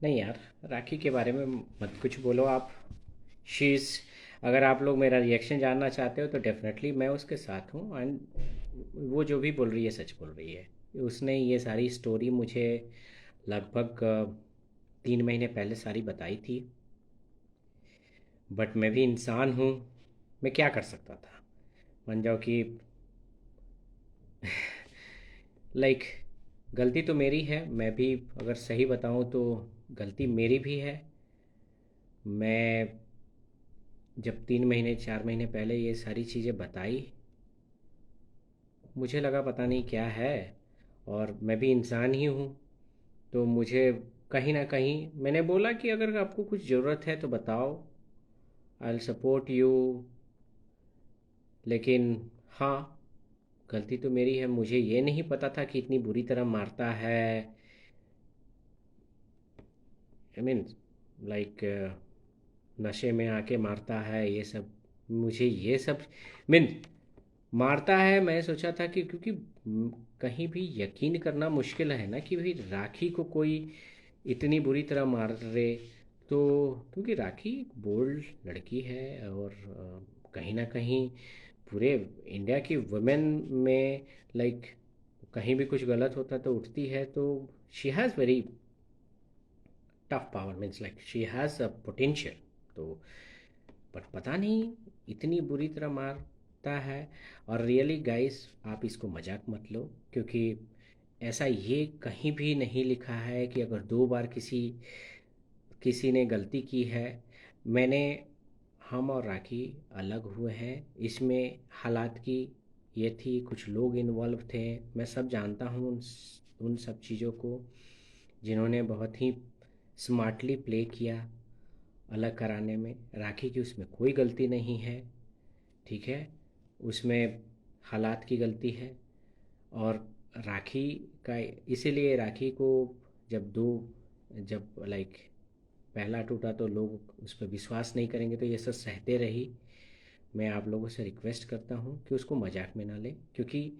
नहीं यार, राखी के बारे में मत कुछ बोलो आप। शीज़, अगर आप लोग मेरा रिएक्शन जानना चाहते हो तो डेफिनेटली मैं उसके साथ हूँ। एंड वो जो भी बोल रही है सच बोल रही है। उसने ये सारी स्टोरी मुझे लगभग 3 महीने पहले सारी बताई थी। बट मैं भी इंसान हूँ, मैं क्या कर सकता था। मान जाओ कि लाइक गलती तो मेरी है। मैं भी अगर सही बताऊँ तो गलती मेरी भी है। मैं जब 3 महीने 4 महीने पहले ये सारी चीज़ें बताई, मुझे लगा पता नहीं क्या है। और मैं भी इंसान ही हूँ, तो मुझे कहीं ना कहीं मैंने बोला कि अगर आपको कुछ ज़रूरत है तो बताओ, आई विल सपोर्ट यू। लेकिन हाँ, गलती तो मेरी है। मुझे ये नहीं पता था कि इतनी बुरी तरह मारता है। आई मीन लाइक नशे में आके मारता है ये सब। मुझे ये सब मीन मारता है। मैं सोचा था कि क्योंकि कहीं भी यकीन करना मुश्किल है ना कि भाई राखी को कोई इतनी बुरी तरह मार रहे। तो क्योंकि राखी एक बोल्ड लड़की है और कहीं ना कहीं पूरे इंडिया की वुमेन में लाइक कहीं भी कुछ गलत होता तो उठती है। तो she has very tough power, means like she has a potential. तो बट पता नहीं इतनी बुरी तरह मारता है। और रियली गाइस, आप इसको मजाक मत लो, क्योंकि ऐसा ये कहीं भी नहीं लिखा है कि अगर 2 बार किसी किसी ने गलती की है। मैंने हम और राखी अलग हुए हैं इसमें। हालात की ये थी, कुछ लोग इन्वॉल्व थे। मैं सब जानता हूँ उन सब चीज़ों को, जिन्होंने बहुत ही स्मार्टली प्ले किया अलग कराने में। राखी की उसमें कोई गलती नहीं है, ठीक है। उसमें हालात की गलती है। और राखी का इसीलिए राखी को जब दो जब लाइक पहला टूटा तो लोग उस पर विश्वास नहीं करेंगे, तो ये सब सहते रही। मैं आप लोगों से रिक्वेस्ट करता हूँ कि उसको मजाक में ना लें, क्योंकि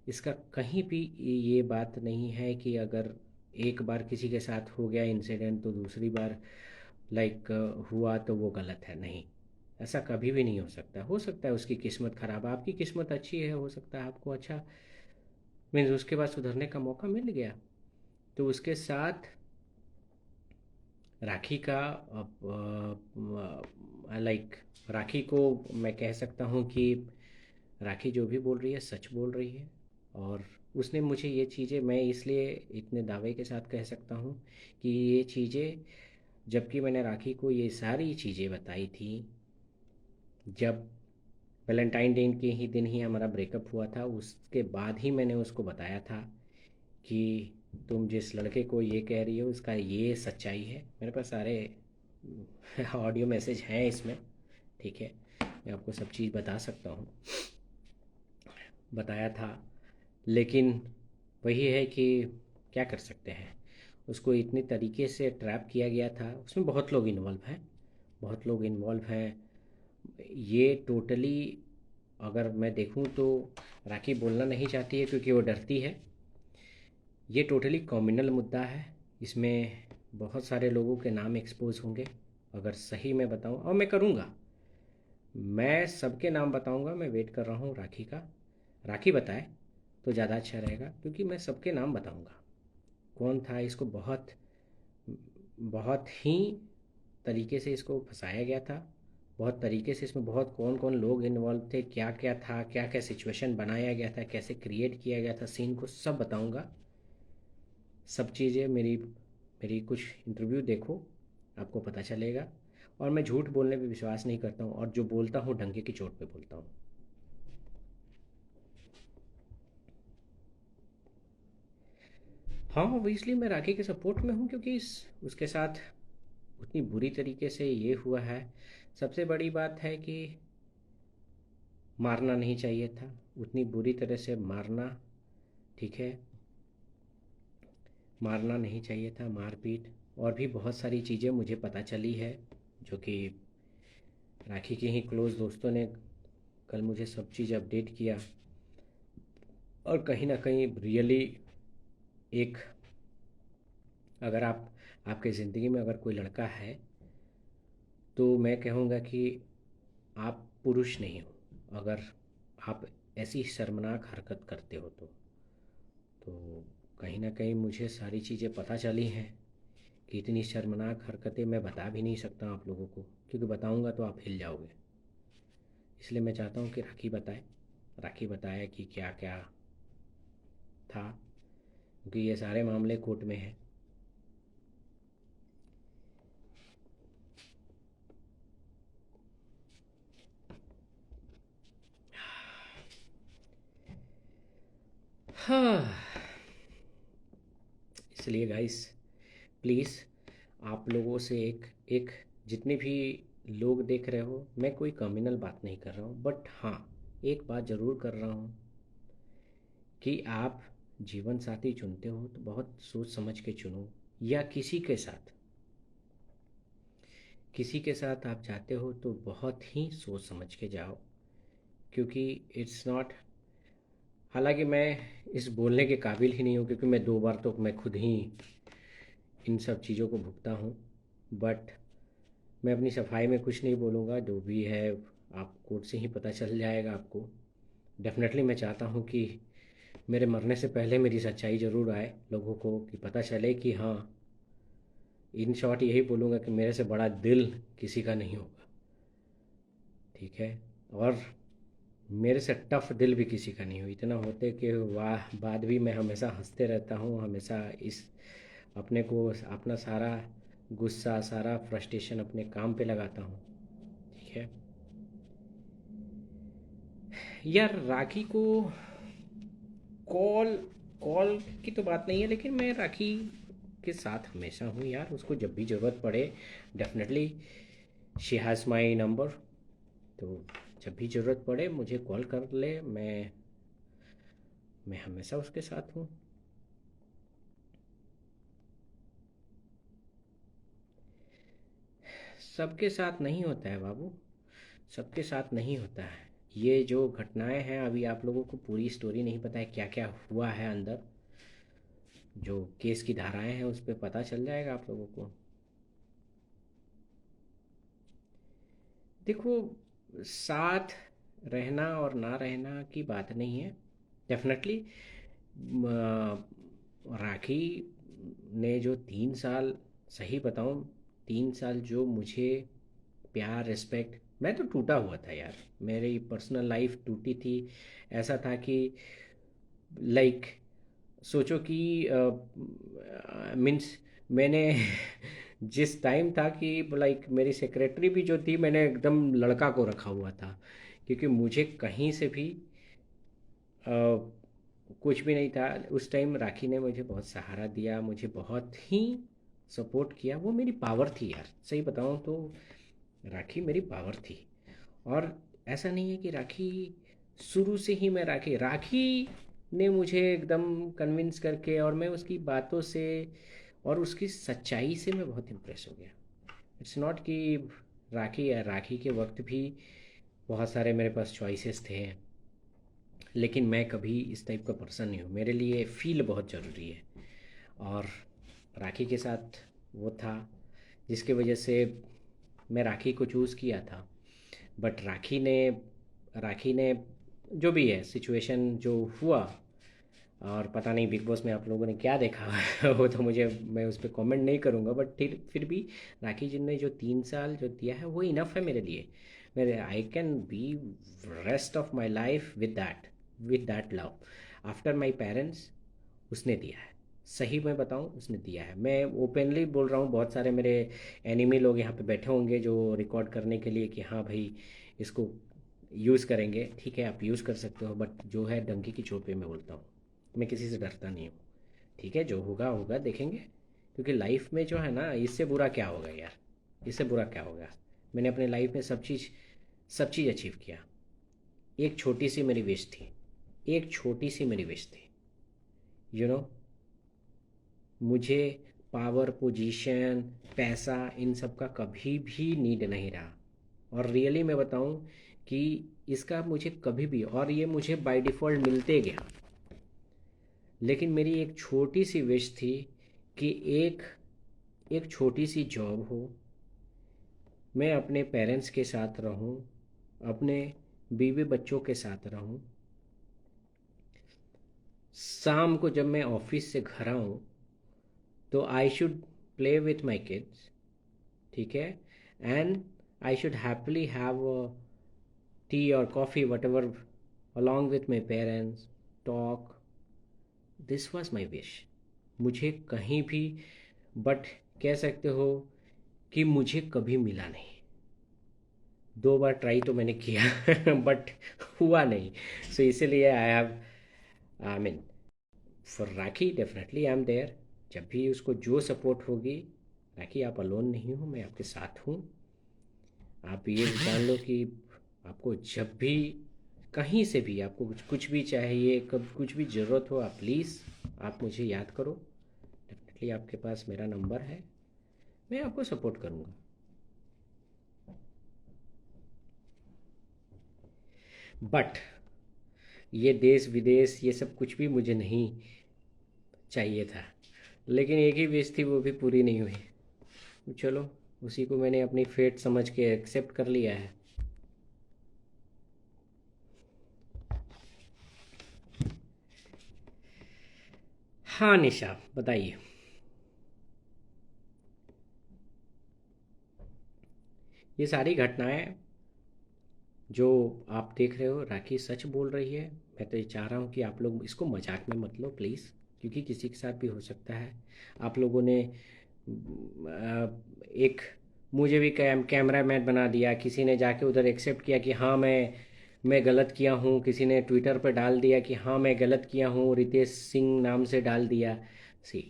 इसका कहीं भी ये बात नहीं है कि अगर एक बार किसी के साथ हो गया इंसिडेंट तो दूसरी बार लाइक हुआ तो वो गलत है। नहीं, ऐसा कभी भी नहीं हो सकता। हो सकता है उसकी किस्मत ख़राब, आपकी किस्मत अच्छी है, हो सकता है आपको अच्छा मीन्स उसके बाद सुधरने का मौका मिल गया। तो उसके साथ राखी का लाइक राखी को मैं कह सकता हूँ कि राखी जो भी बोल रही है सच बोल रही है। और उसने मुझे ये चीज़ें, मैं इसलिए इतने दावे के साथ कह सकता हूँ कि ये चीज़ें, जबकि मैंने राखी को ये सारी चीज़ें बताई थी जब वैलेंटाइन डे के ही दिन ही हमारा ब्रेकअप हुआ था। उसके बाद ही मैंने उसको बताया था कि तुम जिस लड़के को ये कह रही हो उसका ये सच्चाई है। मेरे पास सारे ऑडियो मैसेज हैं इसमें, ठीक है। मैं आपको सब चीज़ बता सकता हूँ, बताया था। लेकिन वही है कि क्या कर सकते हैं। उसको इतनी तरीके से ट्रैप किया गया था, उसमें बहुत लोग इन्वॉल्व हैं, बहुत लोग इन्वॉल्व हैं। ये टोटली अगर मैं देखूं तो राखी बोलना नहीं चाहती है क्योंकि वो डरती है। ये टोटली कॉम्युनल मुद्दा है। इसमें बहुत सारे लोगों के नाम एक्सपोज होंगे। अगर सही मैं बताऊं, और मैं करूंगा, मैं सबके नाम बताऊंगा। मैं वेट कर रहा हूँ राखी का। राखी बताए तो ज़्यादा अच्छा रहेगा, क्योंकि मैं सबके नाम बताऊंगा कौन था। इसको बहुत बहुत ही तरीके से इसको फंसाया गया था। बहुत तरीके से इसमें बहुत कौन कौन लोग इन्वॉल्व थे, क्या क्या था, क्या क्या सिचुएशन बनाया गया था, कैसे क्रिएट किया गया था सीन को, सब बताऊंगा। सब चीज़ें मेरी मेरी कुछ इंटरव्यू देखो, आपको पता चलेगा। और मैं झूठ बोलने पे विश्वास नहीं करता हूँ, और जो बोलता हूँ डंके की चोट पे बोलता हूँ। हाँ, ऑब्वियसली मैं राखी के सपोर्ट में हूँ, क्योंकि इस उसके साथ उतनी बुरी तरीके से ये हुआ है। सबसे बड़ी बात है कि मारना नहीं चाहिए था, उतनी बुरी तरह से मारना, ठीक है। मारना नहीं चाहिए था, मारपीट। और भी बहुत सारी चीज़ें मुझे पता चली है, जो कि राखी के ही क्लोज़ दोस्तों ने कल मुझे सब चीज़ अपडेट किया। और कहीं ना कहीं रियली एक, अगर आप आपकी ज़िंदगी में अगर कोई लड़का है तो मैं कहूँगा कि आप पुरुष नहीं हो, अगर आप ऐसी शर्मनाक हरकत करते हो तो कहीं ना कहीं मुझे सारी चीज़ें पता चली हैं कि इतनी शर्मनाक हरकतें मैं बता भी नहीं सकता आप लोगों को, क्योंकि बताऊंगा तो आप हिल जाओगे। इसलिए मैं चाहता हूँ कि राखी बताए कि क्या क्या था, क्योंकि ये सारे मामले कोर्ट में हैं। हाँ, इसलिए गाइस, प्लीज़, आप लोगों से एक एक जितने भी लोग देख रहे हो, मैं कोई कम्युनल बात नहीं कर रहा हूँ, बट हाँ, एक बात ज़रूर कर रहा हूँ कि आप जीवन साथी चुनते हो तो बहुत सोच समझ के चुनो, या किसी के साथ आप जाते हो तो बहुत ही सोच समझ के जाओ, क्योंकि इट्स नॉट, हालांकि मैं इस बोलने के काबिल ही नहीं हूँ, क्योंकि मैं 2 बार तो मैं खुद ही इन सब चीज़ों को भुगता हूँ। बट मैं अपनी सफाई में कुछ नहीं बोलूँगा, जो भी है आप कोर्ट से ही पता चल जाएगा आपको। डेफिनेटली मैं चाहता हूँ कि मेरे मरने से पहले मेरी सच्चाई ज़रूर आए लोगों को, कि पता चले कि हाँ, इन शॉर्ट यही बोलूँगा कि मेरे से बड़ा दिल किसी का नहीं होगा, ठीक है। और मेरे से टफ दिल भी किसी का नहीं हो, इतना होते कि वाह बाद भी मैं हमेशा हंसते रहता हूँ, हमेशा इस अपने को अपना सारा गुस्सा, सारा फ्रस्ट्रेशन अपने काम पे लगाता हूँ, ठीक है। यार राखी को कॉल कॉल की तो बात नहीं है, लेकिन मैं राखी के साथ हमेशा हूँ यार, उसको जब भी ज़रूरत पड़े definitely she has my number, तो जब भी ज़रूरत पड़े मुझे कॉल कर ले, मैं हमेशा उसके साथ हूँ। सबके साथ नहीं होता है बाबू, सबके साथ नहीं होता है। ये जो घटनाएं हैं, अभी आप लोगों को पूरी स्टोरी नहीं पता है क्या क्या हुआ है अंदर, जो केस की धाराएं हैं उस पर पता चल जाएगा आप लोगों को। देखो, साथ रहना और ना रहना की बात नहीं है, डेफिनेटली। राखी ने जो 3 साल, सही बताऊं, 3 साल जो मुझे प्यार, रिस्पेक्ट, मैं तो टूटा हुआ था यार, मेरी पर्सनल लाइफ टूटी थी। ऐसा था कि लाइक सोचो कि मीन्स मैंने जिस टाइम था कि लाइक मेरी सेक्रेटरी भी जो थी, मैंने एकदम लड़का को रखा हुआ था, क्योंकि मुझे कहीं से भी अ, कुछ भी नहीं था उस टाइम। राखी ने मुझे बहुत सहारा दिया, मुझे बहुत ही सपोर्ट किया, वो मेरी पावर थी यार, सही बताऊँ तो राखी मेरी पावर थी। और ऐसा नहीं है कि राखी, शुरू से ही मैं राखी राखी ने मुझे एकदम कन्विंस करके, और मैं उसकी बातों से और उसकी सच्चाई से मैं बहुत इम्प्रेस हो गया। इट्स नॉट कि राखी के वक्त भी बहुत सारे मेरे पास चॉइसेस थे, लेकिन मैं कभी इस टाइप का पर्सन नहीं हूँ, मेरे लिए फ़ील बहुत ज़रूरी है। और राखी के साथ वो था जिसकी वजह से मैं राखी को चूज़ किया था। बट राखी ने जो भी है सिचुएशन जो हुआ, और पता नहीं बिग बॉस में आप लोगों ने क्या देखा वो तो मुझे, मैं उस पर कमेंट नहीं करूँगा, बट फिर भी राखी जी ने जो 3 साल जो दिया है वो इनफ है मेरे लिए। मेरे I can be rest of my life with that love after my parents. उसने दिया है, सही मैं बताऊं, उसने दिया है। मैं ओपनली बोल रहा हूँ, बहुत सारे मेरे एनिमी लोग यहाँ पे बैठे होंगे जो रिकॉर्ड करने के लिए कि हाँ भाई इसको यूज़ करेंगे, ठीक है आप यूज़ कर सकते हो, बट जो है डंकी की चोट पे मैं बोलता हूँ, मैं किसी से डरता नहीं हूँ, ठीक है। जो होगा होगा, देखेंगे। क्योंकि लाइफ में जो है ना, इससे बुरा क्या होगा यार, इससे बुरा क्या होगा। मैंने अपने लाइफ में सब चीज़ अचीव किया। एक छोटी सी मेरी विश थी, एक छोटी सी मेरी विश थी, यू नो, मुझे पावर, पोजीशन, पैसा, इन सब का कभी भी नीड नहीं रहा। और रियली मैं बताऊं कि इसका मुझे कभी भी, और ये मुझे बाय डिफ़ॉल्ट मिलते गया, लेकिन मेरी एक छोटी सी विश थी कि एक एक छोटी सी जॉब हो, मैं अपने पेरेंट्स के साथ रहूं, अपने बीवी बच्चों के साथ रहूं, शाम को जब मैं ऑफिस से घर आऊं तो I should play with my kids, ठीक है, and I should happily have tea और coffee whatever along with my parents, talk. This was my wish. मुझे कहीं भी, बट कह सकते हो कि मुझे कभी मिला नहीं। 2 बार ट्राई तो मैंने किया बट हुआ नहीं। सो इसीलिए I have, I mean, for Rakhi definitely I am there. जब भी उसको जो सपोर्ट होगी, राखी आप अलोन नहीं हो, मैं आपके साथ हूँ। आप ये जान लो कि आपको जब भी कहीं से भी आपको कुछ कुछ भी चाहिए, कब कुछ भी ज़रूरत हो, आप प्लीज़ आप मुझे याद करो। डेफिनेटली आपके पास मेरा नंबर है, मैं आपको सपोर्ट करूँगा। बट ये देश विदेश ये सब कुछ भी मुझे नहीं चाहिए था, लेकिन एक ही विश थी, वो भी पूरी नहीं हुई। चलो, उसी को मैंने अपनी फेट समझ के एक्सेप्ट कर लिया है। हाँ निशा, बताइए। ये सारी घटनाएं जो आप देख रहे हो, राखी सच बोल रही है। मैं तो ये चाह रहा हूँ कि आप लोग इसको मजाक में मत लो प्लीज़, क्योंकि किसी के साथ भी हो सकता है। आप लोगों ने एक मुझे भी कैमरा मैन बना दिया, किसी ने जाके उधर एक्सेप्ट किया कि हाँ मैं गलत किया हूँ, किसी ने ट्विटर पर डाल दिया कि हाँ मैं गलत किया हूँ, रितेश सिंह नाम से डाल दिया। सी,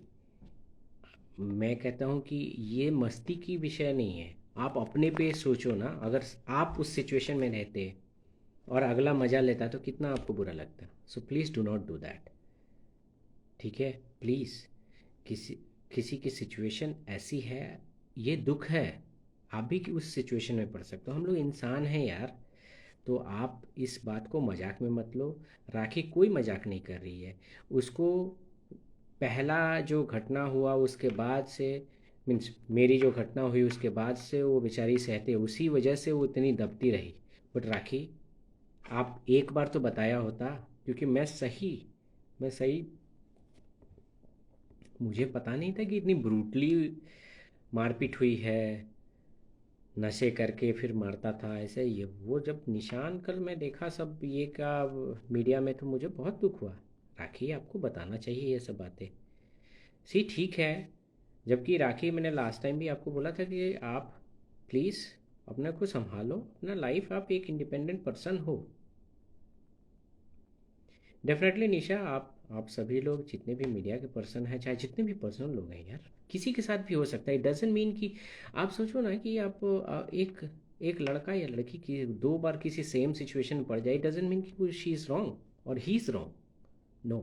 मैं कहता हूँ कि ये मस्ती की विषय नहीं है। आप अपने पे सोचो ना, अगर आप उस सिचुएशन में रहते और अगला मज़ा लेता तो कितना आपको बुरा लगता। So please do not do that, ठीक है, प्लीज़। किसी किसी की सिचुएशन ऐसी है, ये दुख है, आप भी कि उस सिचुएशन में पड़ सकते हो, हम लोग इंसान हैं यार। तो आप इस बात को मजाक में मत लो। राखी कोई मजाक नहीं कर रही है। उसको पहला जो घटना हुआ उसके बाद से, मीन्स मेरी जो घटना हुई उसके बाद से वो बेचारी सहते, उसी वजह से वो इतनी दबती रही। बट राखी, आप एक बार तो बताया होता, क्योंकि मैं सही मुझे पता नहीं था कि इतनी ब्रूटली मारपीट हुई है, नशे करके फिर मारता था ऐसे। ये वो जब निशान कल मैं देखा सब ये का मीडिया में, तो मुझे बहुत दुख हुआ। राखी, आपको बताना चाहिए ये सब बातें। सी, ठीक है। जबकि राखी, मैंने लास्ट टाइम भी आपको बोला था कि आप प्लीज़ अपने को संभालो, अपना लाइफ, आप एक इंडिपेंडेंट पर्सन हो। डेफिनेटली निशा, आप सभी लोग जितने भी मीडिया के पर्सन हैं, चाहे जितने भी पर्सनल लोग हैं यार, किसी के साथ भी हो सकता है। इट डजेंट मीन कि आप सोचो ना कि आप एक एक लड़का या लड़की की 2 बार किसी सेम सिचुएशन में पड़ जाए, इट डजेंट मीन कि शी इज़ रॉन्ग और he is wrong. No,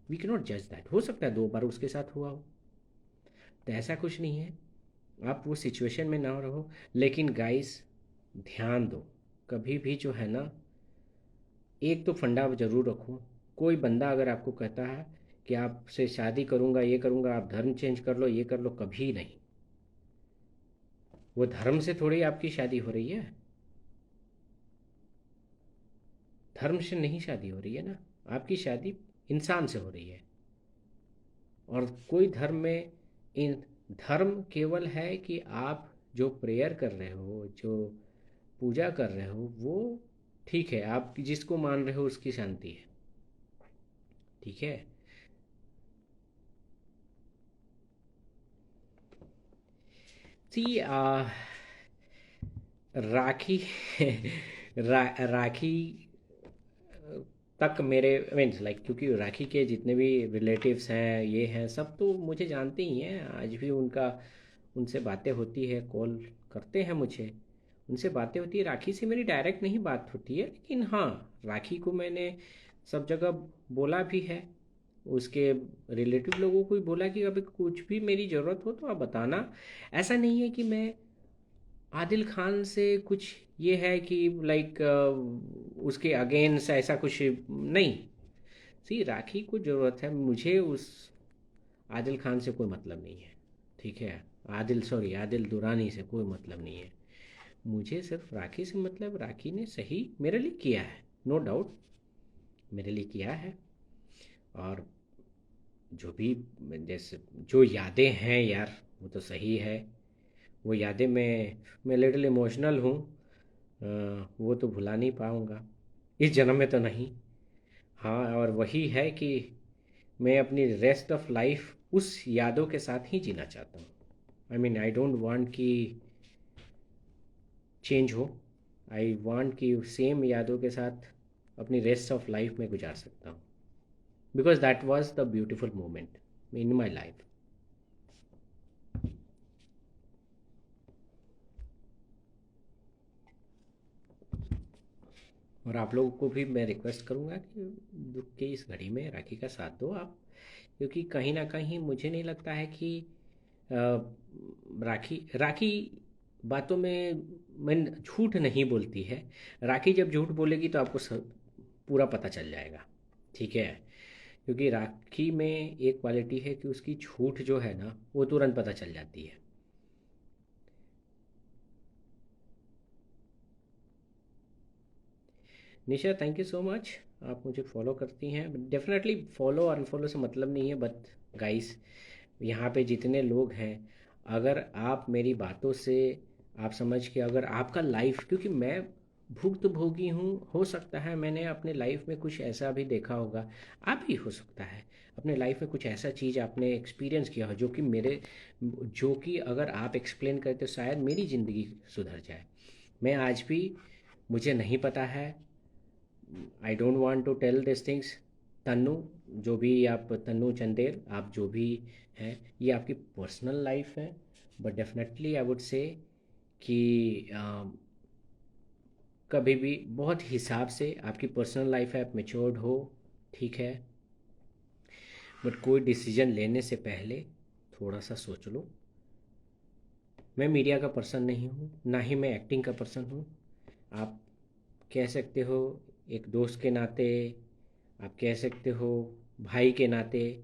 we can not जज दैट। हो सकता है 2 बार उसके साथ हुआ हो, तो ऐसा कुछ नहीं है। आप वो सिचुएशन में ना रहो। लेकिन गाइस, ध्यान दो, कभी भी जो है ना, एक तो फंडा ज़रूर रखो। कोई बंदा अगर आपको कहता है कि आपसे शादी करूँगा, ये करूँगा, आप धर्म चेंज कर लो, ये कर लो, कभी नहीं। वो धर्म से थोड़ी आपकी शादी हो रही है, धर्म से नहीं शादी हो रही है ना, आपकी शादी इंसान से हो रही है। और कोई धर्म में इन धर्म केवल है कि आप जो प्रेयर कर रहे हो, जो पूजा कर रहे हो, वो ठीक है, आप जिसको मान रहे हो उसकी शांति है, ठीक है। सी, राखी राखी तक मेरे मीन्स लाइक, क्योंकि राखी के जितने भी रिलेटिव्स हैं, ये हैं, सब तो मुझे जानते ही हैं। आज भी उनसे बातें होती है, कॉल करते हैं मुझे, उनसे बातें होती है। राखी से मेरी डायरेक्ट नहीं बात होती है, लेकिन हाँ, राखी को मैंने सब जगह बोला भी है। उसके रिलेटिव लोगों को भी बोला कि अभी कुछ भी मेरी ज़रूरत हो तो आप बताना। ऐसा नहीं है कि मैं आदिल खान से कुछ ये है कि लाइक उसके अगेंस्ट ऐसा कुछ नहीं। सी, राखी को ज़रूरत है, मुझे उस आदिल खान से कोई मतलब नहीं है, ठीक है। आदिल, सॉरी, आदिल दुरानी से कोई मतलब नहीं है। मुझे सिर्फ राखी से मतलब, राखी ने सही मेरे लिए किया है, नो डाउट, मेरे लिए किया है। और जो भी, जैसे जो यादें हैं यार, वो तो सही है। वो यादें मैं लिटिल इमोशनल हूँ। वो तो भुला नहीं पाऊँगा, इस जन्म में तो नहीं। हाँ, और वही है कि मैं अपनी रेस्ट ऑफ लाइफ उस यादों के साथ ही जीना चाहता हूँ। I mean, I don't want कि चेंज हो। आई वांट कि सेम यादों के साथ अपनी रेस्ट ऑफ लाइफ में गुजार सकता हूँ, because that was the beautiful moment in my life. और आप लोगों को भी मैं रिक्वेस्ट करूँगा कि दुख की इस घड़ी में राखी का साथ दो आप, क्योंकि कहीं ना कहीं मुझे नहीं लगता है कि अ, राखी राखी बातों में मैं झूठ नहीं बोलती है। राखी जब झूठ बोलेगी तो आपको सब पूरा पता चल जाएगा, ठीक है। क्योंकि राखी में एक क्वालिटी है कि उसकी झूठ जो है ना, वो तुरंत पता चल जाती है। निशा, थैंक यू सो मच। आप मुझे फॉलो करती हैं, डेफिनेटली फॉलो और अनफॉलो से मतलब नहीं है, बट गाइस, यहाँ पे जितने लोग हैं, अगर आप मेरी बातों से आप समझ के, अगर आपका लाइफ, क्योंकि मैं भुक्तभोगी हूँ, हो सकता है मैंने अपने लाइफ में कुछ ऐसा भी देखा होगा, आप भी हो सकता है अपने लाइफ में कुछ ऐसा चीज़ आपने एक्सपीरियंस किया हो जो कि मेरे, जो कि अगर आप एक्सप्लेन करते तो शायद मेरी ज़िंदगी सुधर जाए। मैं आज भी, मुझे नहीं पता है, I don't want to tell this things. Tannu, जो भी आप, तन्नू चंदेल, आप जो भी हैं, ये आपकी पर्सनल लाइफ है। But definitely I would say कि कभी भी बहुत हिसाब से आपकी पर्सनल लाइफ है, आप मेच्योर्ड हो, ठीक है। बट कोई डिसीजन लेने से पहले थोड़ा सा सोच लो। मैं मीडिया का पर्सन नहीं हूँ, ना ही मैं एक्टिंग का पर्सन हूँ। आप कह सकते हो एक दोस्त के नाते, आप कह सकते हो भाई के नाते,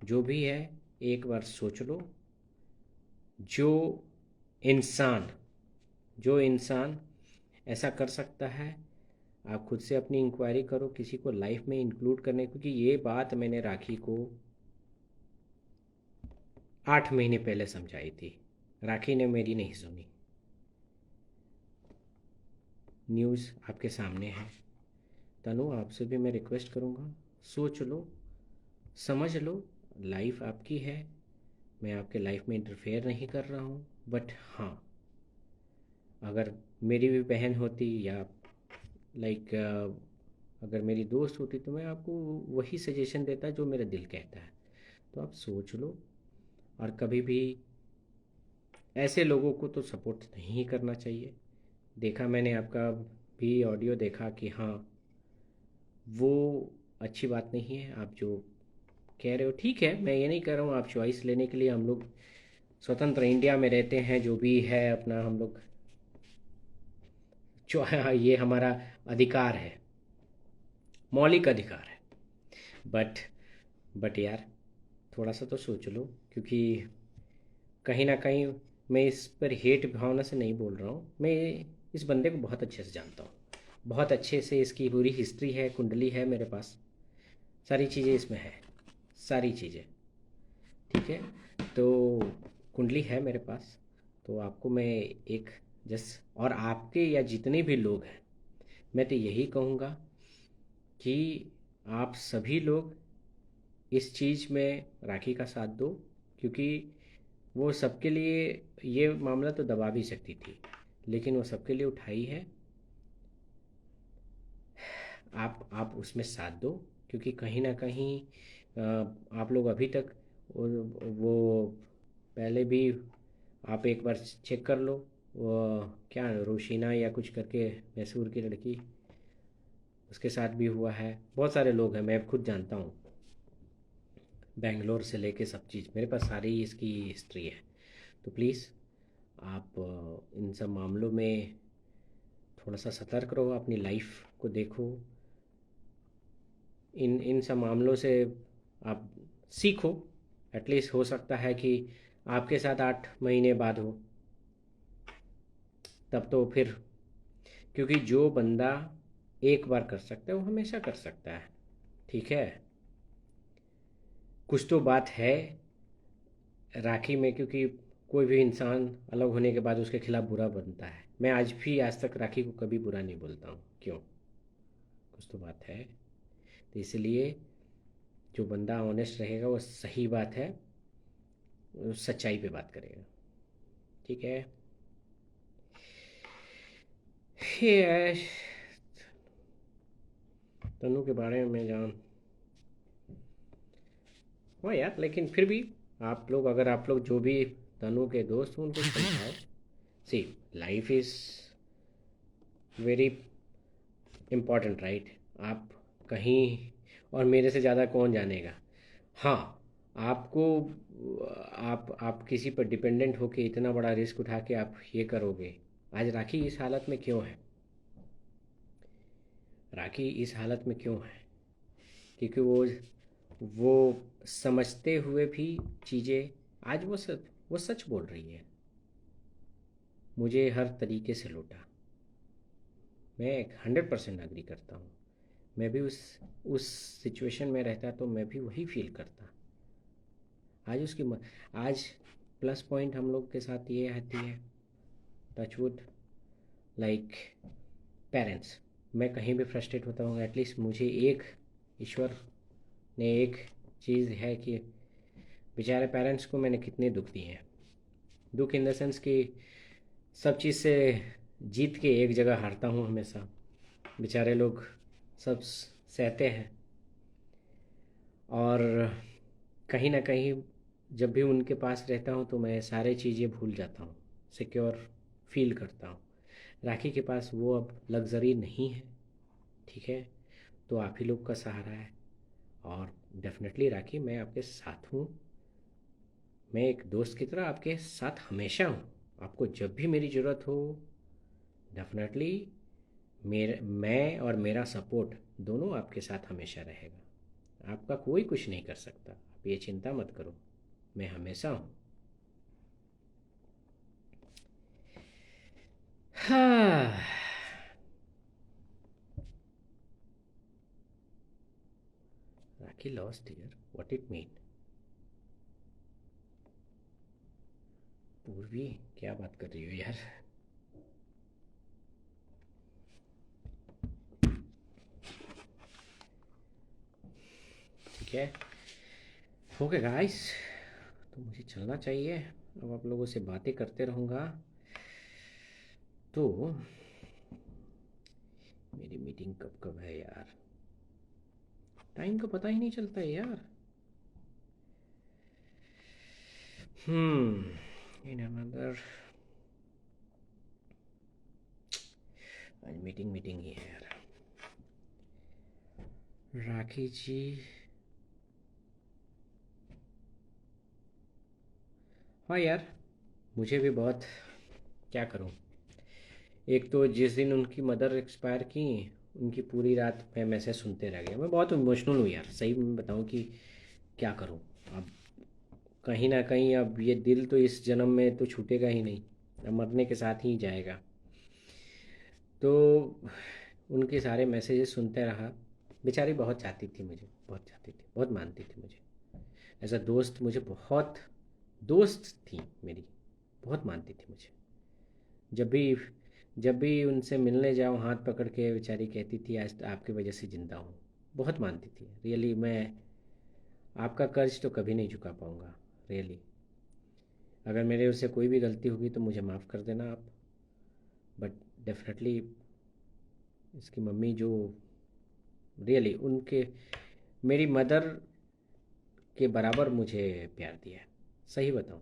जो भी है, एक बार सोच लो। जो इंसान जो इंसान ऐसा कर सकता है, आप खुद से अपनी इंक्वायरी करो किसी को लाइफ में इंक्लूड करने, क्योंकि ये बात मैंने राखी को 8 महीने पहले समझाई थी, राखी ने मेरी नहीं सुनी। न्यूज़ आपके सामने है। तनु, आपसे भी मैं रिक्वेस्ट करूँगा, सोच लो, समझ लो, लाइफ आपकी है। मैं आपके लाइफ में इंटरफेयर नहीं कर रहा हूँ, बट हाँ, अगर मेरी भी बहन होती, या लाइक अगर मेरी दोस्त होती, तो मैं आपको वही सजेशन देता जो मेरा दिल कहता है। तो आप सोच लो। और कभी भी ऐसे लोगों को तो सपोर्ट नहीं करना चाहिए। देखा मैंने आपका भी ऑडियो देखा कि हाँ, वो अच्छी बात नहीं है। आप जो कह रहे हो ठीक है, मैं ये नहीं कह रहा हूँ, आप चॉइस लेने के लिए, हम लोग स्वतंत्र इंडिया में रहते हैं, जो भी है अपना हम लोग, जो ये हमारा अधिकार है, मौलिक अधिकार है। बट बट यार, थोड़ा सा तो सोच लो, क्योंकि कहीं ना कहीं मैं इस पर हेट भावना से नहीं बोल रहा हूँ। मैं इस बंदे को बहुत अच्छे से जानता हूँ, बहुत अच्छे से। इसकी पूरी हिस्ट्री है, कुंडली है मेरे पास, सारी चीज़ें इसमें है, सारी चीज़ें, ठीक है। तो कुंडली है मेरे पास। तो आपको मैं एक, जस्ट, और आपके या जितने भी लोग हैं, मैं तो यही कहूँगा कि आप सभी लोग इस चीज़ में राखी का साथ दो, क्योंकि वो सबके लिए, ये मामला तो दबा भी सकती थी, लेकिन वो सबके लिए उठाई है। आप उसमें साथ दो, क्योंकि कहीं ना कहीं आप लोग अभी तक वो पहले भी, आप एक बार चेक कर लो, वो क्या रोशीना या कुछ करके, मैसूर की लड़की, उसके साथ भी हुआ है। बहुत सारे लोग हैं, मैं खुद जानता हूँ, बेंगलोर से लेके सब चीज़ मेरे पास सारी इसकी हिस्ट्री है। तो प्लीज़ आप इन सब मामलों में थोड़ा सा सतर्क रहो, अपनी लाइफ को देखो। इन इन सब मामलों से आप सीखो। एटलीस्ट हो सकता है कि आपके साथ 8 महीने बाद हो, तब तो फिर, क्योंकि जो बंदा एक बार कर सकता है वो हमेशा कर सकता है। ठीक है, कुछ तो बात है राखी में, क्योंकि कोई भी इंसान अलग होने के बाद उसके खिलाफ बुरा बनता है। मैं आज भी, आज तक राखी को कभी बुरा नहीं बोलता हूँ। क्यों? कुछ तो बात है। तो इसलिए जो बंदा ऑनेस्ट रहेगा वो, सही बात है, वो सच्चाई पे बात करेगा। ठीक है, ये तनु के बारे में जान, हाँ यार, लेकिन फिर भी आप लोग, अगर आप लोग जो भी तनु के दोस्त हो उनको समझाओ। See, life is very important, right? आप कहीं, और मेरे से ज़्यादा कौन जानेगा। हाँ, आपको, आप किसी पर डिपेंडेंट होके इतना बड़ा रिस्क उठा के आप ये करोगे। आज राखी इस हालत में क्यों है? राखी इस हालत में क्यों है? क्योंकि वो समझते हुए भी चीज़ें, आज वो सच बोल रही है। मुझे हर तरीके से लूटा। मैं 100% अग्री करता हूँ। मैं भी उस सिचुएशन में रहता तो मैं भी वही फील करता। आज आज प्लस पॉइंट हम लोग के साथ ये आती है, टचवुड, लाइक पेरेंट्स। मैं कहीं भी फ्रस्ट्रेट होता हूँ, एटलीस्ट मुझे एक, ईश्वर ने एक चीज़ है कि बेचारे पेरेंट्स को मैंने कितने दुख दिए हैं। दुख इन द सेंस कि सब चीज़ से जीत के एक जगह हारता हूँ हमेशा। बेचारे लोग सब सहते हैं, और कहीं ना कहीं जब भी उनके पास रहता हूँ तो मैं सारी चीज़ें भूल जाता हूँ, सिक्योर फील करता हूँ। राखी के पास वो अब लग्जरी नहीं है। ठीक है, तो आप ही लोग का सहारा है। और डेफिनेटली राखी, मैं आपके साथ हूँ। मैं एक दोस्त की तरह आपके साथ हमेशा हूँ। आपको जब भी मेरी ज़रूरत हो, डेफिनेटली मेरे मैं और मेरा सपोर्ट दोनों आपके साथ हमेशा रहेगा। आपका कोई कुछ नहीं कर सकता, आप ये चिंता मत करो, मैं हमेशा हूँ। हाँ। Rakhi lost here, what it mean? Purvi, क्या बात कर रही हो यार? ठीक है, ओके गाइस, तो मुझे चलना चाहिए। अब आप लोगों से बातें करते रहूँगा। तो मेरी मीटिंग कब कब है यार? टाइम का पता ही नहीं चलता है यार। इन अनदर, आज मीटिंग मीटिंग ही है यार। राखी जी, हाँ यार, मुझे भी बहुत, क्या करूँ। एक तो जिस दिन उनकी मदर एक्सपायर की, उनकी पूरी रात मैं मैसेज सुनते रह गया। मैं बहुत इमोशनल हूँ यार, सही में बताऊँ कि क्या करूँ। अब कहीं ना कहीं अब ये दिल तो इस जन्म में तो छूटेगा ही नहीं, अब मरने के साथ ही जाएगा। तो उनके सारे मैसेजेस सुनते रहा। बेचारी बहुत चाहती थी मुझे, बहुत चाहती थी, बहुत मानती थी मुझे एज अ दोस्त। मुझे बहुत दोस्त थी मेरी, बहुत मानती थी मुझे। जब भी जब भी उनसे मिलने जाऊँ, हाथ पकड़ के बेचारी कहती थी, आज आपकी वजह से ज़िंदा हूँ। बहुत मानती थी रियली। मैं आपका कर्ज तो कभी नहीं चुका पाऊँगा रियली। अगर मेरे उससे कोई भी गलती होगी तो मुझे माफ़ कर देना आप। बट डेफिनेटली इसकी मम्मी जो, रियली उनके, मेरी मदर के बराबर मुझे प्यार दिया है, सही बताऊँ।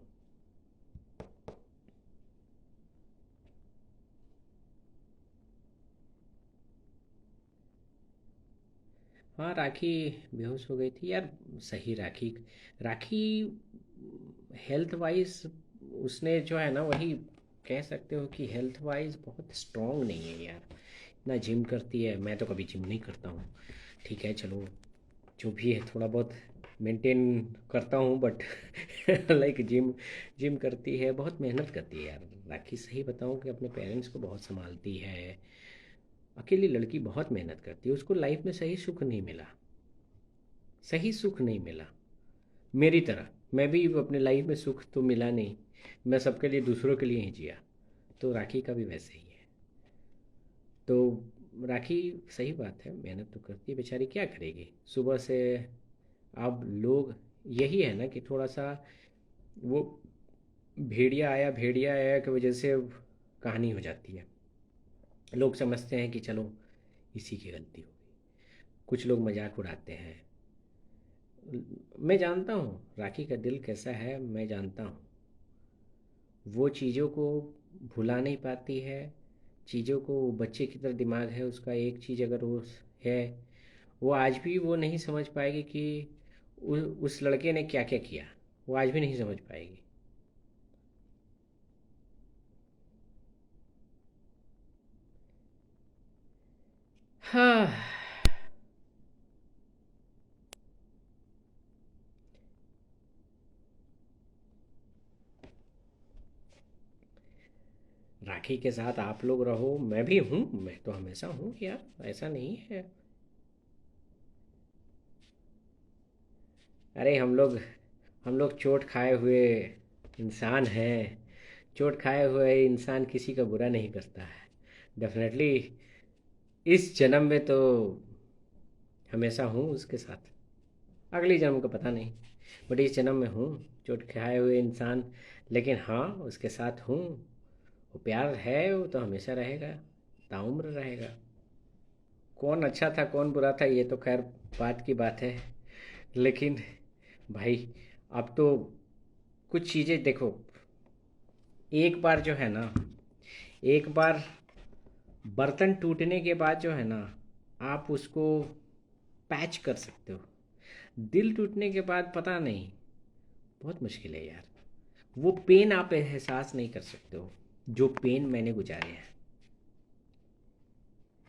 हाँ, राखी बेहोश हो गई थी यार। सही, राखी, राखी हेल्थ वाइज, उसने जो है ना, वही कह सकते हो कि हेल्थ वाइज बहुत स्ट्रांग नहीं है यार। ना जिम करती है, मैं तो कभी जिम नहीं करता हूँ। ठीक है चलो, जो भी है थोड़ा बहुत मेंटेन करता हूँ बट लाइक जिम जिम करती है, बहुत मेहनत करती है यार। राखी सही बताऊँ कि अपने पेरेंट्स को बहुत संभालती है। अकेली लड़की बहुत मेहनत करती है, उसको लाइफ में सही सुख नहीं मिला, सही सुख नहीं मिला। मेरी तरह मैं भी अपने लाइफ में सुख तो मिला नहीं, मैं सबके लिए दूसरों के लिए ही जिया। तो राखी का भी वैसे ही है। तो राखी सही बात है, मेहनत तो करती है बेचारी, क्या करेगी सुबह से। अब लोग यही है ना कि थोड़ा सा वो भेड़िया आया की वजह से कहानी हो जाती है। लोग समझते हैं कि चलो इसी की गलती होगी, कुछ लोग मजाक उड़ाते हैं। मैं जानता हूँ राखी का दिल कैसा है, मैं जानता हूँ। वो चीज़ों को भुला नहीं पाती है, चीज़ों को, बच्चे की तरह दिमाग है उसका, एक चीज़ अगर वो है, वो आज भी वो नहीं समझ पाएगी कि उस लड़के ने क्या क्या किया। वो आज भी नहीं समझ पाएगी। हाँ। राखी के साथ आप लोग रहो, मैं भी हूँ, मैं तो हमेशा हूँ यार, ऐसा नहीं है। अरे हम लोग चोट खाए हुए इंसान हैं। चोट खाए हुए इंसान किसी का बुरा नहीं करता है। डेफिनेटली इस जन्म में तो हमेशा हूँ उसके साथ। अगली जन्म का पता नहीं, बट इस जन्म में हूँ चोट खाए हुए इंसान। लेकिन हाँ, उसके साथ हूँ। वो प्यार है, वो तो हमेशा रहेगा, ताउम्र रहेगा। कौन अच्छा था कौन बुरा था ये तो खैर बात की बात है। लेकिन भाई, अब तो कुछ चीज़ें देखो, एक बार जो है ना, एक बार बर्तन टूटने के बाद जो है ना, आप उसको पैच कर सकते हो। दिल टूटने के बाद पता नहीं, बहुत मुश्किल है यार। वो पेन आप एहसास नहीं कर सकते हो जो पेन मैंने गुजारे हैं।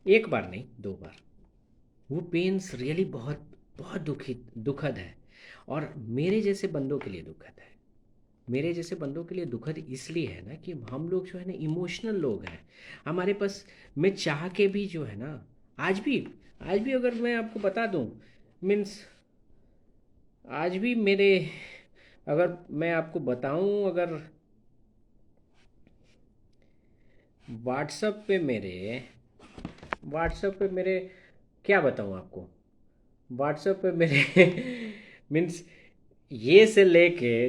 एक बार नहीं, दो बार। वो पेन्स रियली बहुत बहुत दुखद है। और मेरे जैसे बंदों के लिए दुखद है। मेरे जैसे बंदों के लिए दुखद इसलिए है ना कि हम लोग जो है ना इमोशनल लोग हैं। हमारे पास, मैं चाह के भी जो है ना, आज भी आज भी अगर मैं आपको बता दूं, मीन्स आज भी मेरे, अगर मैं आपको बताऊं, अगर व्हाट्सएप पे मेरे व्हाट्सएप पे मेरे क्या बताऊं आपको, व्हाट्सएप पे मेरे मीन्स ये से लेके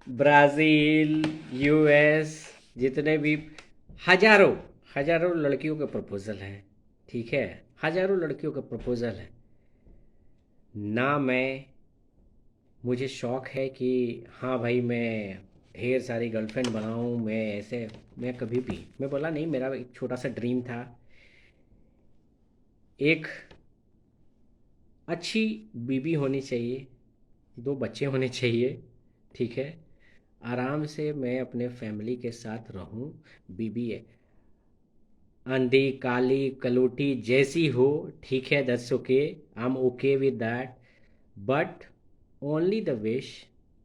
ब्राज़ील, यूएस, जितने भी हजारों हजारों लड़कियों के प्रपोज़ल हैं, ठीक है, हजारों लड़कियों का प्रपोज़ल है। ना मैं, मुझे शौक़ है कि हाँ भाई मैं ढेर सारी गर्लफ्रेंड बनाऊँ, मैं ऐसे, मैं कभी भी, मैं बोला नहीं, मेरा एक छोटा सा ड्रीम था, एक अच्छी बीवी होनी चाहिए, दो बच्चे होने चाहिए, ठीक है, आराम से मैं अपने फैमिली के साथ रहूं। बीबी है अंधी काली कलूटी जैसी हो, ठीक है, that's okay, I am okay with that. But only the wish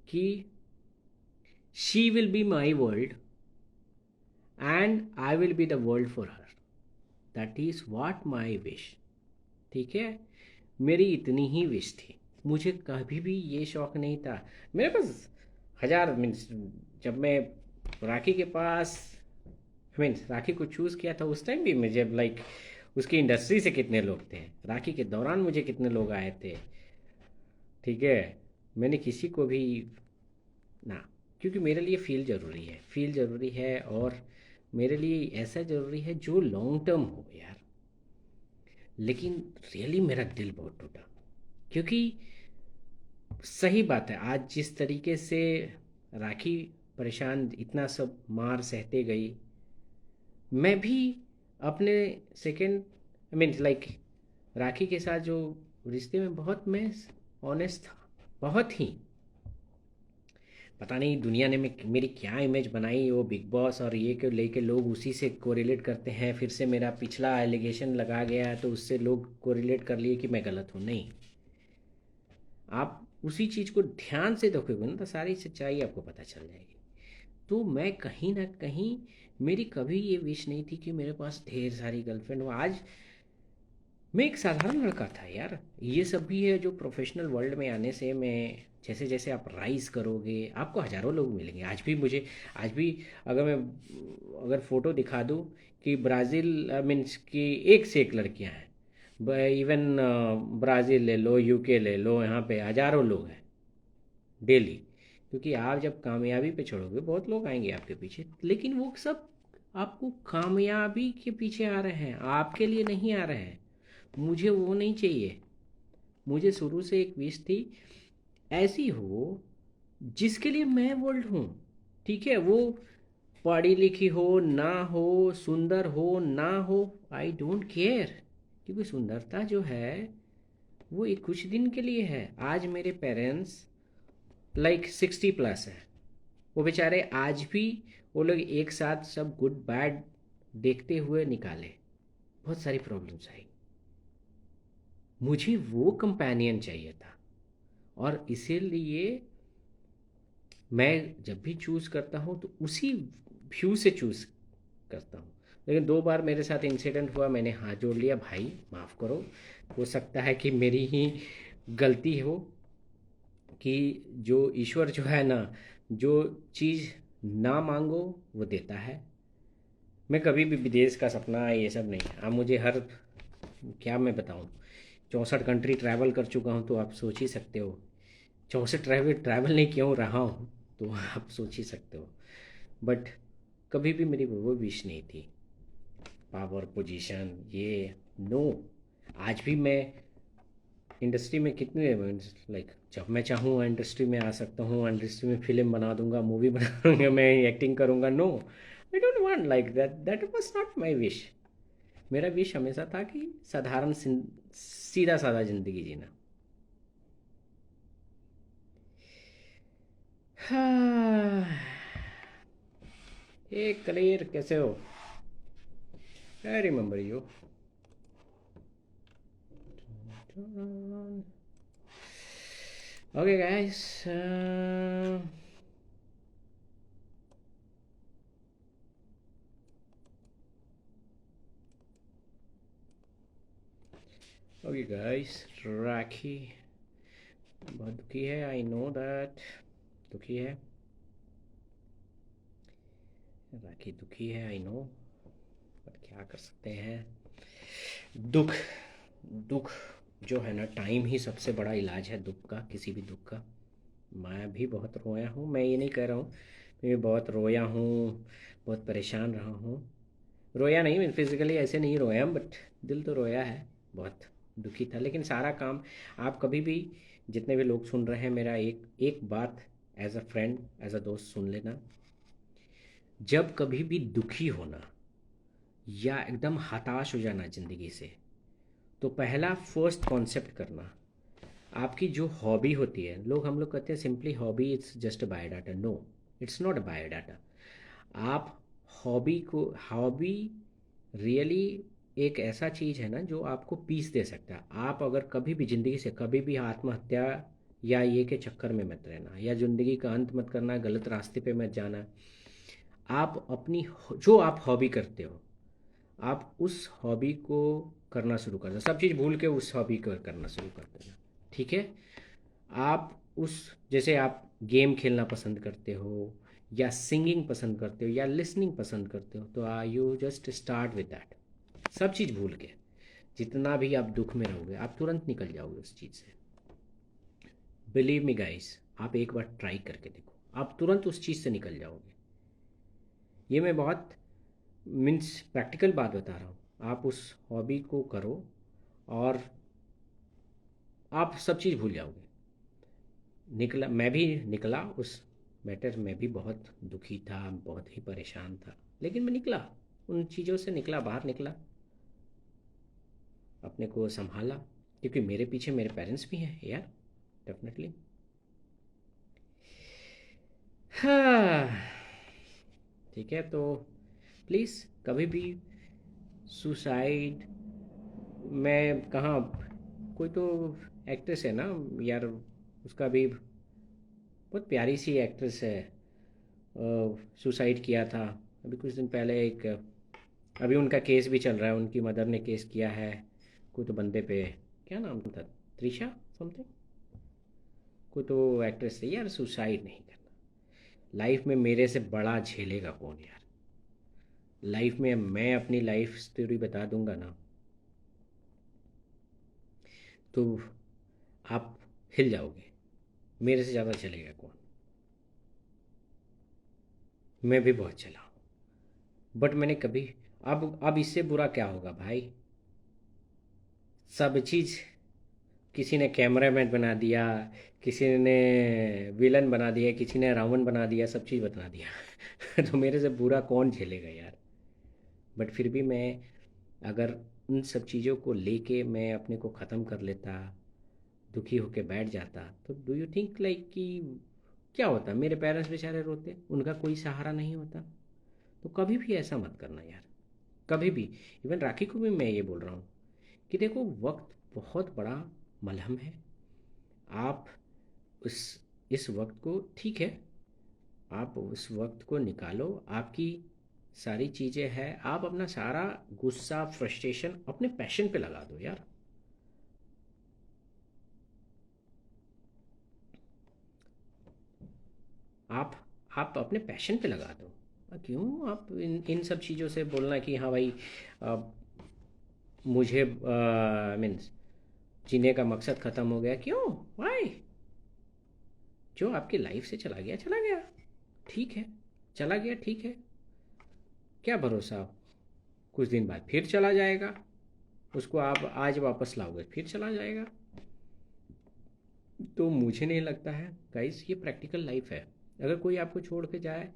कि she will be my world and I will be the world for her. That is what my wish, ठीक है। मेरी इतनी ही विश थी। मुझे कभी भी ये शौक नहीं था। मेरे पास हजार मीन्स, जब मैं राखी के पास, मीन्स राखी को चूज़ किया था उस टाइम भी मुझे लाइक उसकी इंडस्ट्री से कितने लोग थे, राखी के दौरान मुझे कितने लोग आए थे, ठीक है। मैंने किसी को भी ना, क्योंकि मेरे लिए फील ज़रूरी है, फील ज़रूरी है। और मेरे लिए ऐसा ज़रूरी है जो लॉन्ग टर्म हो यार। लेकिन रियली मेरा दिल बहुत टूटा, क्योंकि सही बात है, आज जिस तरीके से राखी परेशान इतना सब मार सहते गई, मैं भी अपने सेकेंड, आई मीन लाइक राखी के साथ जो रिश्ते में बहुत मैं ऑनेस्ट था, बहुत ही। पता नहीं दुनिया ने मेरी क्या इमेज बनाई, वो बिग बॉस और ये को लेके लोग उसी से कोरिलेट करते हैं। फिर से मेरा पिछला एलिगेशन लगा गया है तो उससे लोग कोरिलेट कर लिए कि मैं गलत हूँ। नहीं, आप उसी चीज़ को ध्यान से देखोगे ना तो सारी सच्चाई आपको पता चल जाएगी। तो मैं कहीं ना कहीं, मेरी कभी ये विश नहीं थी कि मेरे पास ढेर सारी गर्लफ्रेंड हो। आज मैं एक साधारण लड़का था यार। ये सब भी है जो प्रोफेशनल वर्ल्ड में आने से मैं, जैसे जैसे आप राइज करोगे आपको हज़ारों लोग मिलेंगे। आज भी मुझे, आज भी अगर मैं, अगर फ़ोटो दिखा दूँ कि ब्राज़ील मीन्स कि एक से एक लड़कियां हैं, इवन ब्राज़ील ले लो, यूके ले लो, यहाँ पे हज़ारों लोग हैं डेली। क्योंकि आप जब कामयाबी पे चढ़ोगे बहुत लोग आएंगे आपके पीछे, लेकिन वो सब आपको कामयाबी के पीछे आ रहे हैं, आपके लिए नहीं आ रहे हैं। मुझे वो नहीं चाहिए। मुझे शुरू से एक विश थी, ऐसी हो जिसके लिए मैं वर्ल्ड हूँ। ठीक है, वो पढ़ी लिखी हो ना हो, सुंदर हो ना हो, आई डोंट केयर। क्योंकि सुंदरता जो है वो एक कुछ दिन के लिए है। आज मेरे पेरेंट्स लाइक 60+ है, वो बेचारे आज भी, वो लोग एक साथ सब गुड बैड देखते हुए निकाले। बहुत सारी प्रॉब्लम्स आई, मुझे वो कंपेनियन चाहिए था। और इसीलिए मैं जब भी चूज़ करता हूँ तो उसी व्यू से चूज़ करता हूँ। लेकिन 2 बार मेरे साथ इंसिडेंट हुआ, मैंने हाथ जोड़ लिया, भाई माफ़ करो। हो सकता है कि मेरी ही गलती हो, कि जो ईश्वर जो है ना, जो चीज़ ना मांगो वो देता है। मैं कभी भी विदेश का सपना ये सब नहीं, आप मुझे हर, क्या मैं बताऊँ, 64 कंट्री ट्रैवल कर चुका हूँ तो आप सोच ही सकते हो। 64 ट्रैवल ट्रैवल नहीं क्यों रहा हूँ तो आप सोच ही सकते हो। बट कभी भी मेरी वो विश नहीं थी, पावर पोजीशन ये, नो। आज भी मैं इंडस्ट्री में कितने, लाइक जब मैं चाहूँ इंडस्ट्री में आ सकता हूँ, इंडस्ट्री में फिल्म बना दूंगा, मूवी बना दूंगा, मैं एक्टिंग करूंगा। No, I don't want like that, that was not my wish. मेरा विश हमेशा था कि साधारण सीधा साधा जिंदगी जीना। हाँ। ए कलेर, कैसे हो? I remember you. Okay guys, okay guys, Rakhi बहुत दुखी है, आई नो दैट, दुखी है। राखी दुखी है, आई नो, पर क्या कर सकते हैं। दुख, दुख जो है ना, टाइम ही सबसे बड़ा इलाज है दुख का, किसी भी दुख का। मैं भी बहुत रोया हूँ, मैं ये नहीं कह रहा हूँ, मैं बहुत रोया हूँ, बहुत परेशान रहा हूँ। रोया नहीं, मैं फिजिकली ऐसे नहीं रोया, बट दिल तो रोया है, बहुत दुखी था। लेकिन सारा काम, आप कभी भी, जितने भी लोग सुन रहे हैं, मेरा एक एक बात as a friend, as a दोस्त सुन लेना। जब कभी भी दुखी होना या एकदम हताश हो जाना ज़िंदगी से, तो पहला फर्स्ट कॉन्सेप्ट करना, आपकी जो हॉबी होती है, लोग, हम लोग कहते हैं simply hobby it's just a biodata. No, it's not a biodata. आप हॉबी को, हॉबी रियली एक ऐसा चीज़ है ना जो आपको पीस दे सकता है। आप अगर कभी भी ज़िंदगी से कभी भी आत्महत्या या ये के चक्कर में मत रहना, या ज़िंदगी का अंत मत करना, गलत रास्ते पे मत जाना। आप अपनी, जो आप हॉबी करते हो, आप उस हॉबी को करना शुरू कर दो, सब चीज़ भूल के उस हॉबी को करना शुरू कर देना। ठीक है? आप उस, जैसे आप गेम खेलना पसंद करते हो, या सिंगिंग पसंद करते हो, या लिसनिंग पसंद करते हो, तो you just start with that. सब चीज़ भूल के, जितना भी आप दुख में रहोगे आप तुरंत निकल जाओगे उस चीज़ से। बिलीव मी गाइस, आप एक बार ट्राई करके देखो, आप तुरंत उस चीज़ से निकल जाओगे। ये मैं बहुत मीन्स प्रैक्टिकल बात बता रहा हूँ। आप उस हॉबी को करो और आप सब चीज़ भूल जाओगे। निकला, मैं भी निकला उस मैटर में, भी बहुत दुखी था, बहुत ही परेशान था, लेकिन मैं निकला, उन चीज़ों से निकला, बाहर निकला, अपने को संभाला। क्योंकि मेरे पीछे मेरे पेरेंट्स भी हैं यार, डेफिनेटली। हाँ। ठीक है, तो प्लीज़ कभी भी सुसाइड, मैं कहाँ, कोई तो एक्ट्रेस है ना यार, उसका भी बहुत प्यारी सी एक्ट्रेस है, सुसाइड किया था अभी कुछ दिन पहले। एक अभी उनका केस भी चल रहा है, उनकी मदर ने केस किया है कोई तो बंदे पे। क्या नाम था, त्रिशा समथिंग, कोई तो एक्ट्रेस थी यार। सुसाइड नहीं करना। लाइफ में मेरे से बड़ा झेलेगा कौन यार। लाइफ में मैं अपनी लाइफ स्टोरी बता दूंगा ना तो आप हिल जाओगे। मेरे से ज़्यादा चलेगा कौन। मैं भी बहुत चला हूँ, बट मैंने कभी, अब इससे बुरा क्या होगा भाई। सब चीज़ किसी ने कैमरामैन बना दिया, किसी ने विलन बना दिया, किसी ने रावण बना दिया, सब चीज़ बना दिया। तो मेरे से बुरा कौन झेलेगा यार। बट फिर भी मैं, अगर उन सब चीज़ों को लेके मैं अपने को ख़त्म कर लेता, दुखी होके बैठ जाता, तो डू यू थिंक लाइक कि क्या होता। मेरे पेरेंट्स बेचारे रोते, उनका कोई सहारा नहीं होता। तो कभी भी ऐसा मत करना यार, कभी भी। इवन राखी को भी मैं ये बोल रहा हूँ कि देखो, वक्त बहुत बड़ा मलहम है। आप उस इस वक्त को, ठीक है, आप उस वक्त को निकालो। आपकी सारी चीज़ें हैं, आप अपना सारा गुस्सा फ्रस्ट्रेशन अपने पैशन पे लगा दो यार। आप आप अपने पैशन पे लगा दो। क्यों आप इन सब चीज़ों से बोलना कि हाँ भाई, अ, मुझे मीन्स जीने का मकसद ख़त्म हो गया, क्यों, वाई। जो आपकी लाइफ से चला गया चला गया, ठीक है। चला गया, ठीक है। क्या भरोसा, कुछ दिन बाद फिर चला जाएगा। उसको आप आज वापस लाओगे फिर चला जाएगा। तो मुझे नहीं लगता है गाइस ये प्रैक्टिकल लाइफ है। अगर कोई आपको छोड़ के जाए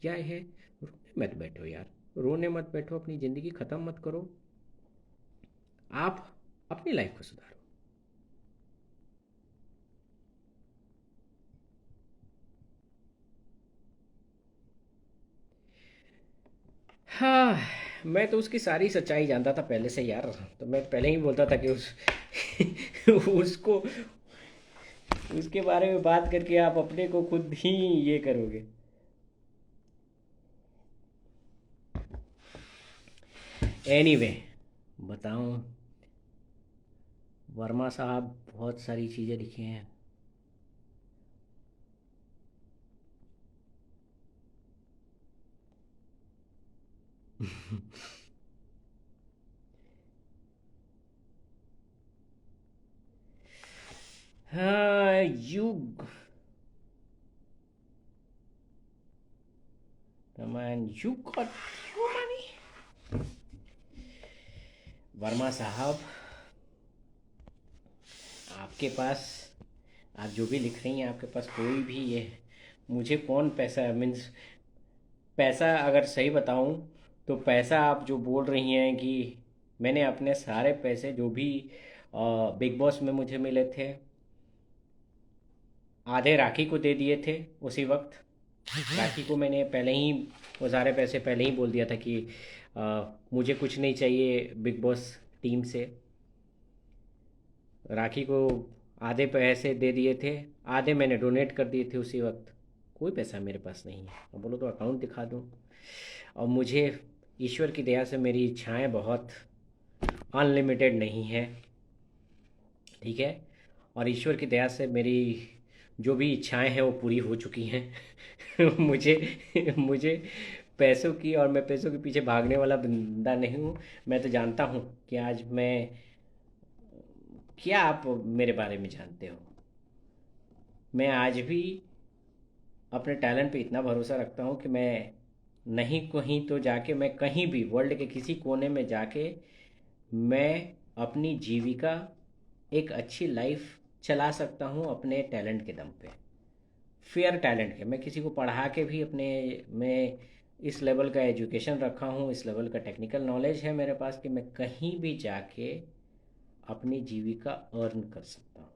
या है, रोने मत बैठो यार। रोने मत बैठो, अपनी ज़िंदगी ख़त्म मत करो। आप अपनी लाइफ को सुधारो। हाँ, मैं तो उसकी सारी सच्चाई जानता था पहले से यार। तो मैं पहले ही बोलता था कि उस उसको, उसके बारे में बात करके आप अपने को खुद ही ये करोगे। एनीवे बताऊं, वर्मा साहब बहुत सारी चीज़ें लिखे हैं। हाँ, Yug, come on you got your money. Verma साहब, आपके पास, आप जो भी लिख रही हैं आपके पास कोई भी ये, मुझे कौन पैसा मीन्स, पैसा अगर सही बताऊं तो पैसा आप जो बोल रही हैं कि मैंने अपने सारे पैसे जो भी बिग बॉस में मुझे मिले थे, आधे राखी को दे दिए थे उसी वक्त। राखी को मैंने पहले ही वो सारे पैसे पहले ही बोल दिया था कि मुझे कुछ नहीं चाहिए बिग बॉस टीम से। राखी को आधे पैसे दे दिए थे, आधे मैंने डोनेट कर दिए थे उसी वक्त। कोई पैसा मेरे पास नहीं है, अब बोलो तो अकाउंट दिखा दूँ। और मुझे ईश्वर की दया से मेरी इच्छाएं बहुत अनलिमिटेड नहीं है, ठीक है। और ईश्वर की दया से मेरी जो भी इच्छाएं हैं वो पूरी हो चुकी हैं। मुझे मुझे पैसों की, और मैं पैसों के पीछे भागने वाला बंदा नहीं हूँ। मैं तो जानता हूँ कि आज मैं, क्या आप मेरे बारे में जानते हो। मैं आज भी अपने टैलेंट पे इतना भरोसा रखता हूँ कि मैं नहीं कहीं तो जाके, मैं कहीं भी वर्ल्ड के किसी कोने में जाके मैं अपनी जीविका, एक अच्छी लाइफ चला सकता हूँ अपने टैलेंट के दम पे। फेयर टैलेंट के, मैं किसी को पढ़ा के भी अपने, मैं इस लेवल का एजुकेशन रखा हूँ, इस लेवल का टेक्निकल नॉलेज है मेरे पास कि मैं कहीं भी जाके अपनी जीविका अर्न कर सकता हूँ।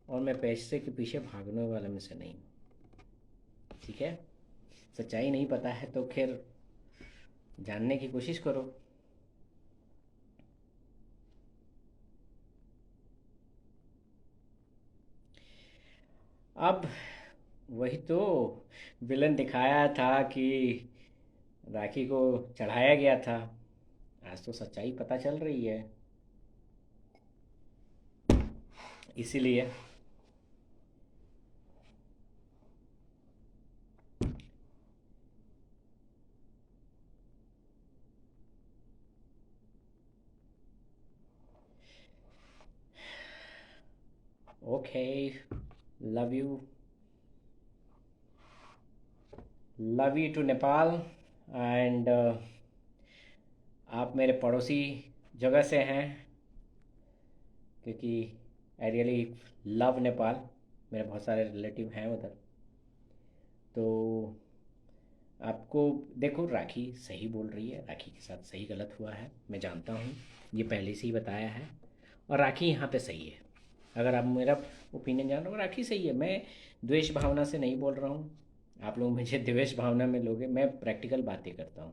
और मैं पैसे के पीछे भागने वाले में से नहीं हूँ, ठीक है। सच्चाई नहीं पता है तो खैर जानने की कोशिश करो। अब वही तो विलन दिखाया था कि राखी को चढ़ाया गया था। आज तो सच्चाई पता चल रही है, इसीलिए। Okay, love you, love you too Nepal. And आप मेरे पड़ोसी जगह से हैं, क्योंकि आई रियली लव नेपाल। मेरे बहुत सारे रिलेटिव हैं उधर। तो आपको देखो, राखी सही बोल रही है, राखी के साथ सही गलत हुआ है मैं जानता हूँ, ये पहले से ही बताया है। और राखी यहाँ पे सही है। अगर आप मेरा ओपिनियन जान रहे हो, राखी सही है। मैं द्वेष भावना से नहीं बोल रहा हूँ, आप लोग मुझे द्वेष भावना में लोगे, मैं प्रैक्टिकल बातें करता हूँ।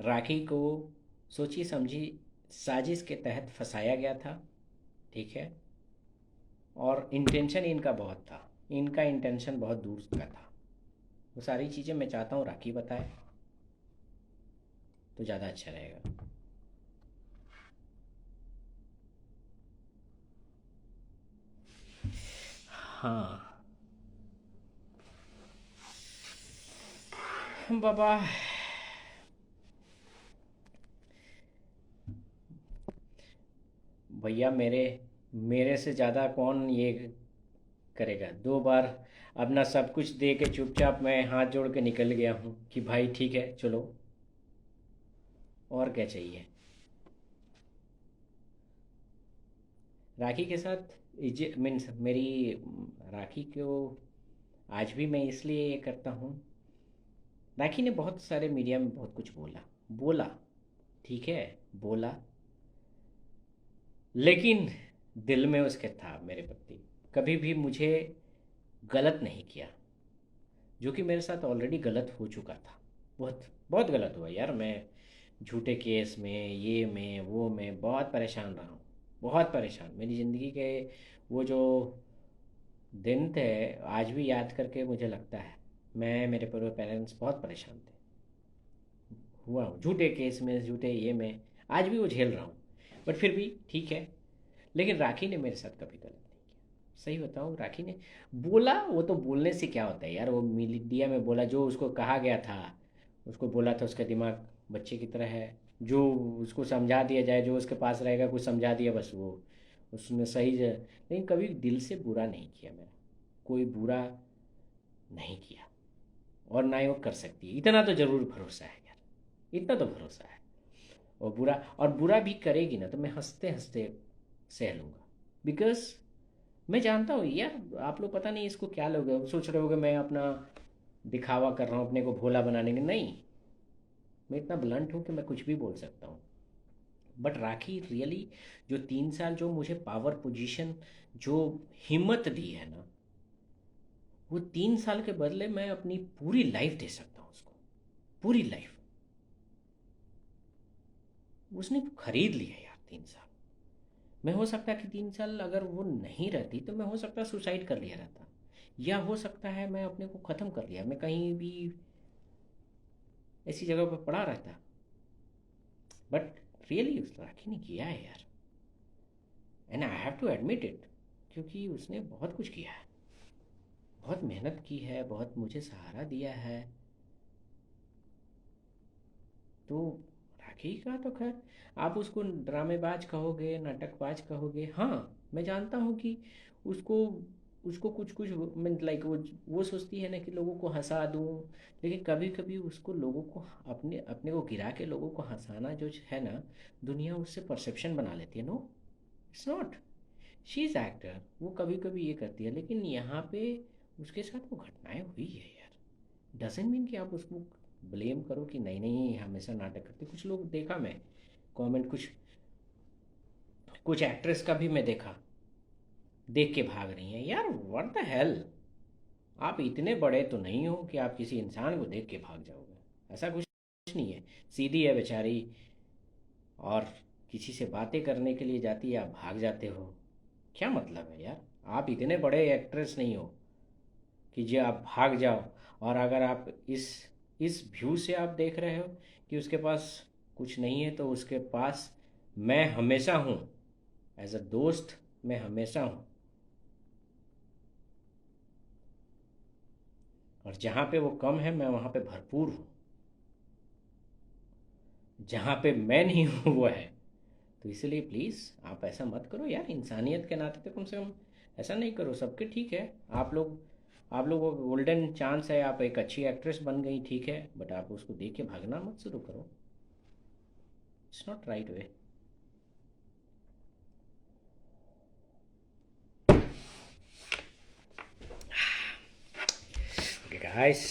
राखी को सोची समझी साजिश के तहत फंसाया गया था, ठीक है। और इंटेंशन इनका बहुत था, इनका इंटेंशन बहुत दूर का था। वो सारी चीज़ें मैं चाहता हूँ राखी बताए तो ज़्यादा अच्छा रहेगा। हाँ बाबा, भैया मेरे मेरे से ज़्यादा कौन ये करेगा। 2 बार अपना सब कुछ दे के चुपचाप मैं हाथ जोड़ के निकल गया हूँ कि भाई ठीक है चलो, और क्या चाहिए। राखी के साथ इज मीन्स मेरी राखी को आज भी मैं इसलिए ये करता हूँ। राखी ने बहुत सारे मीडिया में बहुत कुछ बोला, बोला, ठीक है, बोला, लेकिन दिल में उसके था मेरे प्रति, कभी भी मुझे गलत नहीं किया। जो कि मेरे साथ ऑलरेडी गलत हो चुका था, बहुत बहुत गलत हुआ यार। मैं झूठे केस में, ये में वो में बहुत परेशान रहा हूँ, बहुत परेशान। मेरी ज़िंदगी के वो जो दिन थे, आज भी याद करके मुझे लगता है मैं, मेरे पूरे पेरेंट्स बहुत परेशान थे। हुआ हूँ झूठे केस में, झूठे ये में, आज भी वो झेल रहा हूँ। बट फिर भी ठीक है। लेकिन राखी ने मेरे साथ कभी गलत नहीं किया, सही बताऊँ। राखी ने बोला, वो तो बोलने से क्या होता है यार, वो मीडिया में बोला जो उसको कहा गया था, उसको बोला था। उसका दिमाग बच्चे की तरह है, जो उसको समझा दिया जाए, जो उसके पास रहेगा कुछ समझा दिया बस, वो उसने सही लेकिन कभी दिल से बुरा नहीं किया मेरा, कोई बुरा नहीं किया। और ना ही वो कर सकती है, इतना तो ज़रूर भरोसा है यार, इतना तो भरोसा है। और बुरा भी करेगी ना तो मैं हंसते हंसते सह लूँगा। बिकॉज मैं जानता हूँ यार, आप लोग पता नहीं इसको क्या लोग सोच रहे होगे, मैं अपना दिखावा कर रहा हूँ अपने को भोला बनाने के। नहीं, मैं इतना ब्लंट हूँ कि मैं कुछ भी बोल सकता हूँ। बट राखी रियली, जो 3 साल जो मुझे पावर पोजीशन, जो हिम्मत दी है ना, वो 3 साल के बदले मैं अपनी पूरी लाइफ दे सकता हूँ उसको, पूरी लाइफ। उसने खरीद लिया यार 3 साल। मैं हो सकता है कि 3 साल अगर वो नहीं रहती तो मैं हो सकता है सुसाइड कर लिया रहता, या हो सकता है मैं अपने को ख़त्म कर लिया, मैं कहीं भी ऐसी जगह पर पड़ा रहता। बट रियली उस राखी ने किया है यार, and I have to admit it, क्योंकि उसने बहुत कुछ किया है, बहुत मेहनत की है, बहुत मुझे सहारा दिया है। तो राखी का तो खैर, आप उसको ड्रामेबाज कहोगे, नाटकबाज कहोगे, हाँ। मैं जानता हूँ कि उसको उसको कुछ कुछ मीन लाइक वो सोचती है ना कि लोगों को हंसा दूँ। लेकिन कभी कभी उसको लोगों को अपने अपने को गिरा के लोगों को हंसाना जो है ना, दुनिया उससे परसेप्शन बना लेती है। No, it's not, she is actor, वो कभी कभी ये करती है, लेकिन यहाँ पे उसके साथ वो घटनाएं हुई है यार। डजेंट मीन कि आप उसको ब्लेम करो कि नहीं नहीं हमेशा नाटक करते। कुछ लोग देखा मैं कमेंट, कुछ कुछ एक्ट्रेस का भी मैं देखा, देख के भाग रही हैं यार। व्हाट द हेल, आप इतने बड़े तो नहीं हो कि आप किसी इंसान को देख के भाग जाओगे, ऐसा कुछ नहीं है। सीधी है बेचारी, और किसी से बातें करने के लिए जाती है, आप भाग जाते हो। क्या मतलब है यार, आप इतने बड़े एक्ट्रेस नहीं हो कि जो आप भाग जाओ। और अगर आप इस व्यू से आप देख रहे हो कि उसके पास कुछ नहीं है, तो उसके पास मैं हमेशा हूँ। एज अ दोस्त मैं हमेशा हूँ। और जहाँ पे वो कम है मैं वहाँ पे भरपूर हूँ। जहाँ पे मैं नहीं हूँ वो है। तो इसलिए प्लीज़ आप ऐसा मत करो यार, इंसानियत के नाते तो कम से कम ऐसा नहीं करो। सबके ठीक है, आप लोग को गोल्डन चांस है, आप एक अच्छी एक्ट्रेस बन गई, ठीक है, बट आप उसको देख के भागना मत शुरू करो। It's not right way. Okay guys,